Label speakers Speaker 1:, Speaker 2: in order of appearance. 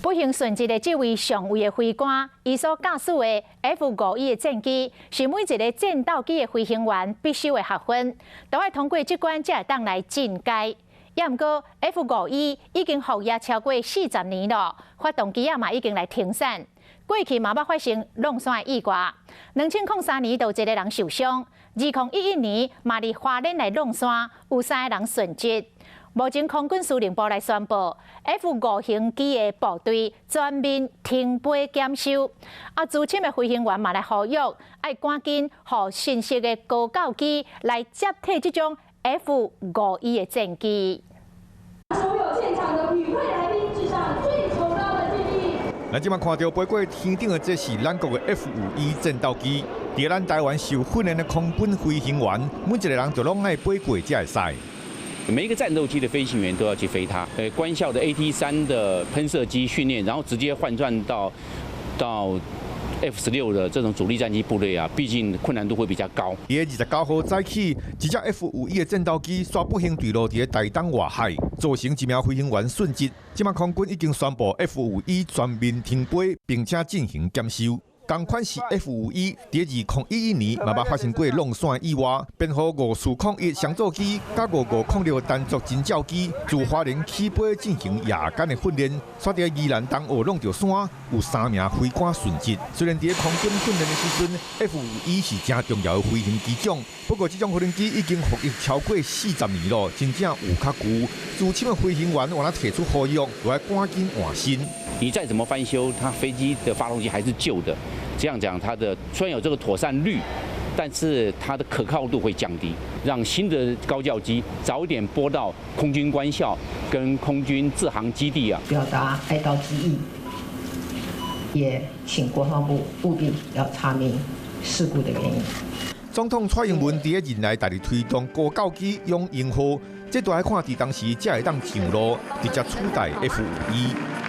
Speaker 1: 不幸殉职的这位上尉的飞官，伊所驾驶的 F-51的战机，是每一个战斗机的飞行员必修的学分，都要通过这关才会当来进阶。也毋过 F-51已经服役超过40年了，发动机嘛已经来停产。过去嘛捌发生弄山的意外，2003年就有一个人受伤，2011年嘛伫花莲来弄山，有3个人殉职。目前空军司令部来宣布 ，F-5型机的部队全面停飞检修。资深的飞行员嘛来呼吁，要赶紧互新式的高教机来接替这种 F-51的战机。
Speaker 2: 所有现场的与会来宾致上最崇高的敬意。
Speaker 3: 咱即马看到飞过天顶的，这是咱国的 F-51战斗机。伫咱台湾受训练的空军飞行员，每一个人就拢爱飞过才会使。
Speaker 4: 每一个战斗机的飞行员都要去飞它。官校的 AT-3的喷射机训练，然后直接换转到 F-16的这种主力战机部队啊，毕竟困难度会比较高。
Speaker 3: 伫个29号早起，一架 F-51的战斗机刷不幸坠落伫个台东外海，造成1名飞行员殉职。即马空军已经宣布 F-51全面停飞，并且进行检修。同款是 F-51，伫2011年嘛捌发生过弄山意外，编号5401上座机甲5506单座侦照机自花莲起飞进行夜间的训练，煞伫宜兰东澳弄着山，有3名飞官殉职。虽然伫空军训练的时阵 ，F-51是真重要的飞行机种，不过这种飞行机已经服役超过40年了，真正有较旧。资深的飞行员往那提出呼吁，就要赶紧换新。
Speaker 4: 你再怎么翻修，它飞机的发动机还是旧的。这样讲，它的虽然有这个妥善率，但是它的可靠度会降低，让新的高教机早一点拨到空军官校跟空军自航基地啊，
Speaker 5: 表达哀悼之意，也请国防部务必要查明事故的原因。
Speaker 3: 总统蔡英文伫个任内大力推动高教机用型号，这都要看伫当时才会当上路，直接取代 F-51。